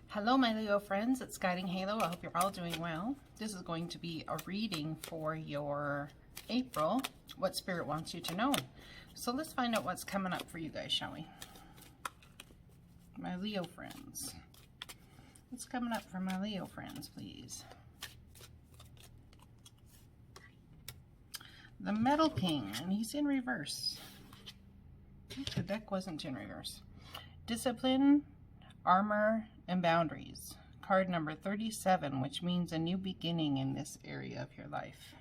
Hello my Leo friends, it's Guiding Halo. I hope you're all doing well. This is going to be a reading for your April, what Spirit wants you to know. So let's find out what's coming up for you guys, shall we? My Leo friends. What's coming up for my Leo friends, please? The Metal King, and he's in reverse. The deck wasn't in reverse. Discipline, armor, and boundaries. Card number 37, which means a new beginning in this area of your life.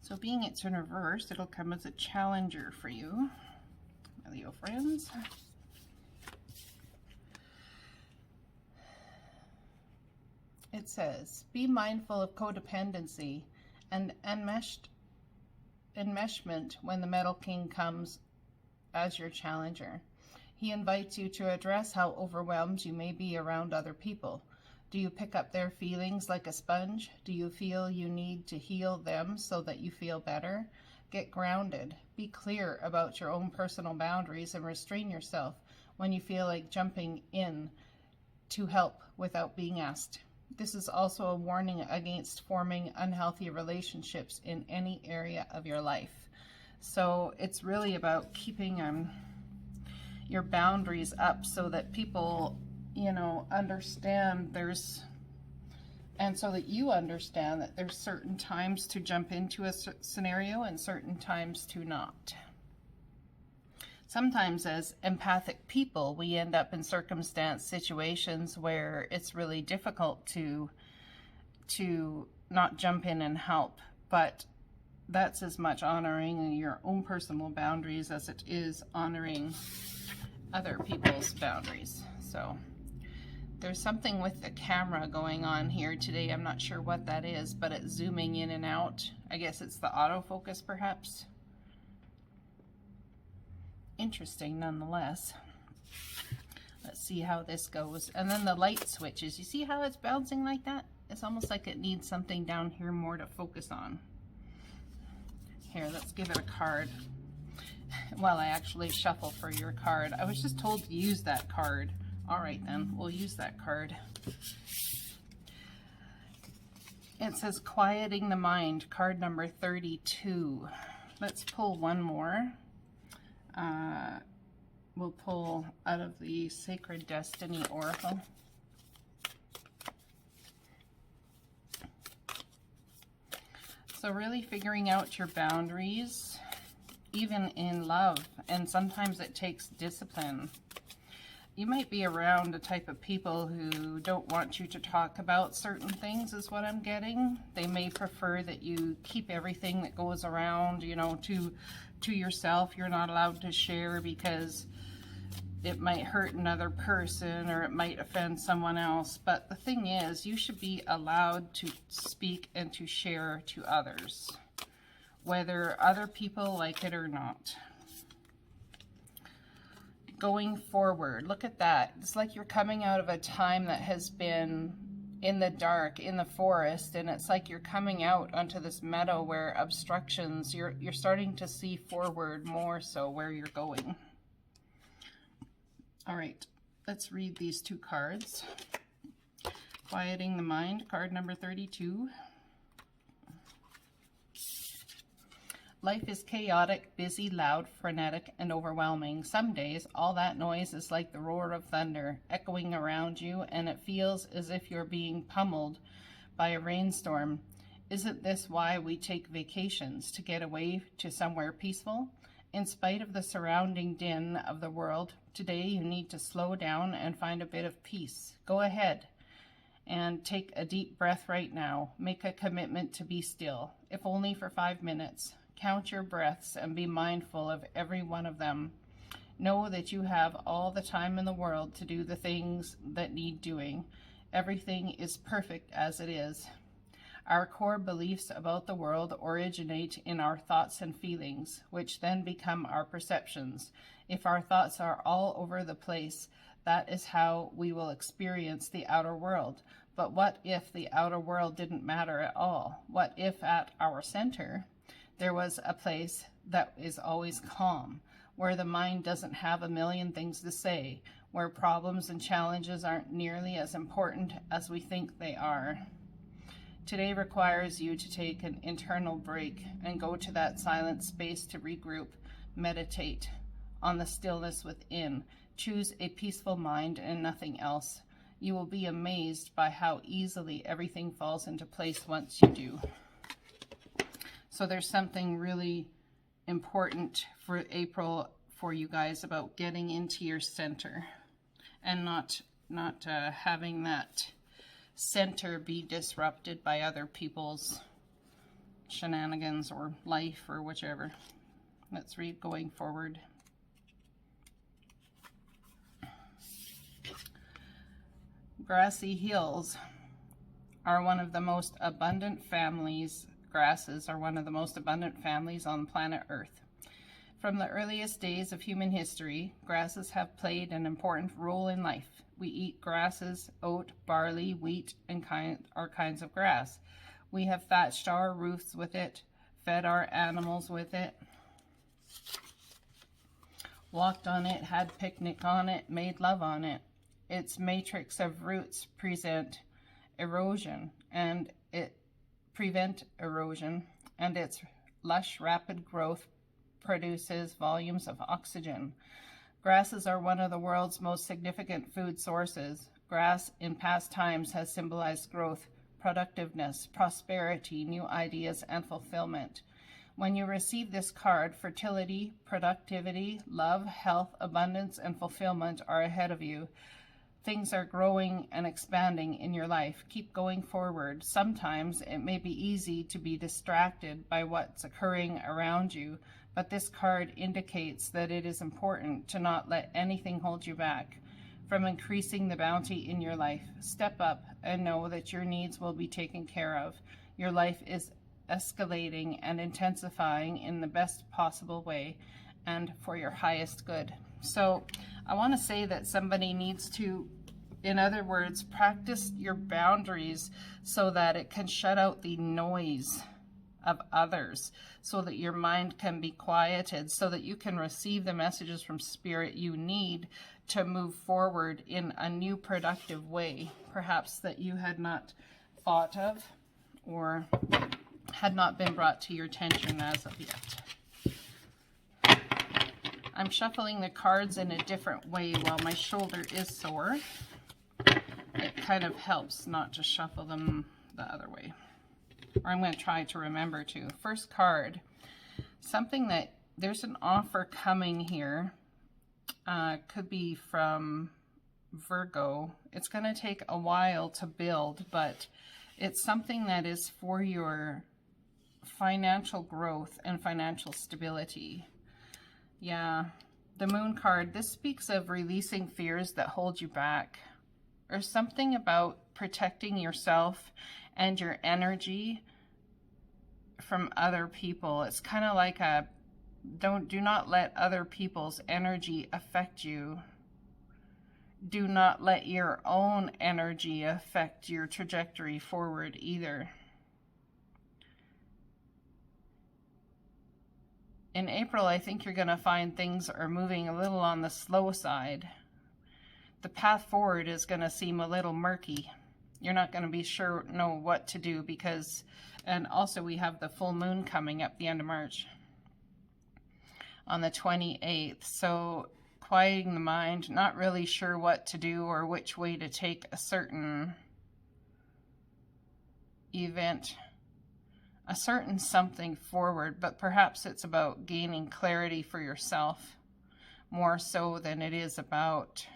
So being it's in reverse, it'll come as a challenger for you, my Leo friends. It says, be mindful of codependency and enmeshment when the Metal King comes as your challenger. He invites you to address how overwhelmed you may be around other people. Do you pick up their feelings like a sponge? Do you feel you need to heal them so that you feel better? Get grounded. Be clear about your own personal boundaries and restrain yourself when you feel like jumping in to help without being asked. This is also a warning against forming unhealthy relationships in any area of your life. So it's really about keeping your boundaries up so that people, you know, understand and so that you understand that there's certain times to jump into a scenario and certain times to not. Sometimes as empathic people, we end up in situations where it's really difficult to not jump in and help, but that's as much honoring your own personal boundaries as it is honoring other people's boundaries. So there's something with the camera going on here today. I'm not sure what that is, but it's zooming in and out. I guess it's the autofocus perhaps. Interesting nonetheless. Let's see how this goes. And then the light switches. You see how it's bouncing like that? It's almost like it needs something down here more to focus on. Here, let's give it a card while I actually shuffle for your card. I was just told to use that card. All right then, we'll use that card. It says quieting the mind, card number 32. Let's pull one more. We'll pull out of the Sacred Destiny Oracle. So really figuring out your boundaries, even in love, and sometimes it takes discipline. You might be around a type of people who don't want you to talk about certain things, is what I'm getting. They may prefer that you keep everything that goes around, you know, to yourself. You're not allowed to share because it might hurt another person or it might offend someone else. But the thing is, you should be allowed to speak and to share to others, whether other people like it or not. Going forward, look at that. It's like you're coming out of a time that has been in the dark, in the forest, and it's like you're coming out onto this meadow where obstructions, you're starting to see forward more so where you're going. All right, let's read these two cards. Quieting the Mind, card number 32. Life is chaotic, busy, loud, frenetic, and overwhelming. Some days, all that noise is like the roar of thunder, echoing around you, and it feels as if you're being pummeled by a rainstorm. Isn't this why we take vacations, to get away to somewhere peaceful? In spite of the surrounding din of the world, today you need to slow down and find a bit of peace. Go ahead and take a deep breath right now. Make a commitment to be still, if only for 5 minutes. Count your breaths and be mindful of every one of them. Know that you have all the time in the world to do the things that need doing. Everything is perfect as it is. Our core beliefs about the world originate in our thoughts and feelings, which then become our perceptions. If our thoughts are all over the place, that is how we will experience the outer world. But what if the outer world didn't matter at all? What if at our center there was a place that is always calm, where the mind doesn't have a million things to say, where problems and challenges aren't nearly as important as we think they are? Today requires you to take an internal break and go to that silent space to regroup, meditate on the stillness within. Choose a peaceful mind and nothing else. You will be amazed by how easily everything falls into place once you do. So there's something really important for April for you guys about getting into your center and not having that center be disrupted by other people's shenanigans or life or whichever. Let's read going forward. Grassy hills are one of the most abundant families. Grasses are one of the most abundant families on planet Earth. From the earliest days of human history, grasses have played an important role in life. We eat grasses, oat, barley, wheat, and our kinds of grass. We have thatched our roofs with it, fed our animals with it, walked on it, had picnic on it, made love on it. Its matrix of roots prevent erosion, and its lush, rapid growth produces volumes of oxygen. Grasses are one of the world's most significant food sources. Grass in past times has symbolized growth, productiveness, prosperity, new ideas, and fulfillment. When you receive this card, fertility, productivity, love, health, abundance, and fulfillment are ahead of you. Things are growing and expanding in your life. Keep going forward. Sometimes it may be easy to be distracted by what's occurring around you, but this card indicates that it is important to not let anything hold you back from increasing the bounty in your life. Step up and know that your needs will be taken care of. Your life is escalating and intensifying in the best possible way and for your highest good. So I want to say that somebody needs to, in other words, practice your boundaries so that it can shut out the noise of others, so that your mind can be quieted, so that you can receive the messages from Spirit you need to move forward in a new productive way, perhaps that you had not thought of or had not been brought to your attention as of yet. I'm shuffling the cards in a different way while my shoulder is sore. It kind of helps not to shuffle them the other way. Or I'm going to try to remember to. First card, something that there's an offer coming here. Could be from Virgo. It's going to take a while to build, but it's something that is for your financial growth and financial stability. Yeah, the Moon card, this speaks of releasing fears that hold you back, or something about protecting yourself and your energy from other people. It's kind of like do not let other people's energy affect you. Do not let your own energy affect your trajectory forward either. In April, I think you're going to find things are moving a little on the slow side. The path forward is going to seem a little murky. You're not going to be sure know what to do because, and also we have the full moon coming up the end of March on the 28th. So quieting the mind, not really sure what to do or which way to take a certain event, a certain something forward, but perhaps it's about gaining clarity for yourself more so than it is about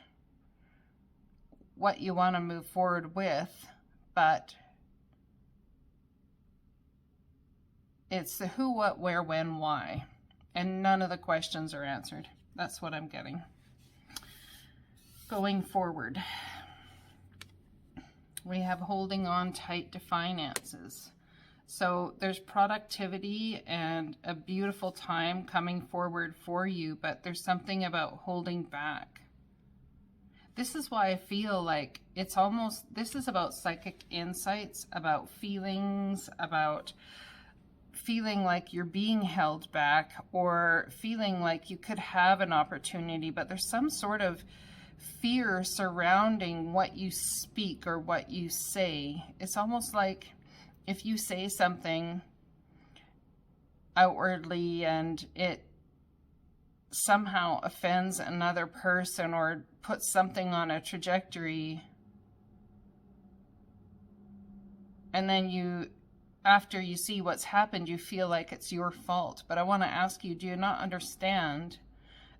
what you want to move forward with, but it's the who, what, where, when, why, and none of the questions are answered. That's what I'm getting. Going forward, we have holding on tight to finances. So there's productivity and a beautiful time coming forward for you, but there's something about holding back. This is why I feel like it's almost, this is about psychic insights, about feelings, about feeling like you're being held back, or feeling like you could have an opportunity, but there's some sort of fear surrounding what you speak or what you say. It's almost like if you say something outwardly and it somehow offends another person or puts something on a trajectory, and then you, after you see what's happened, you feel like it's your fault. But I want to ask you, do you not understand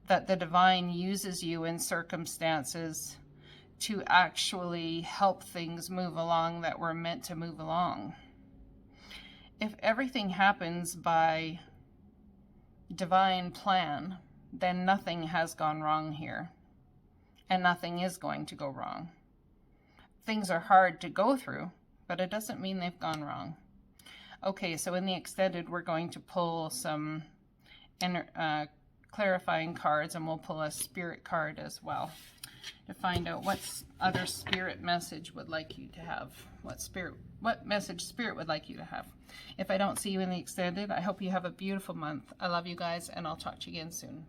that the divine uses you in circumstances to actually help things move along that were meant to move along? If everything happens by divine plan, then nothing has gone wrong here, and nothing is going to go wrong. Things are hard to go through, but it doesn't mean they've gone wrong. Okay, so in the extended, we're going to pull some clarifying cards, and we'll pull a spirit card as well to find out what other spirit message would like you to have, what message spirit would like you to have. If I don't see you in the extended, I hope you have a beautiful month. I love you guys, and I'll talk to you again soon.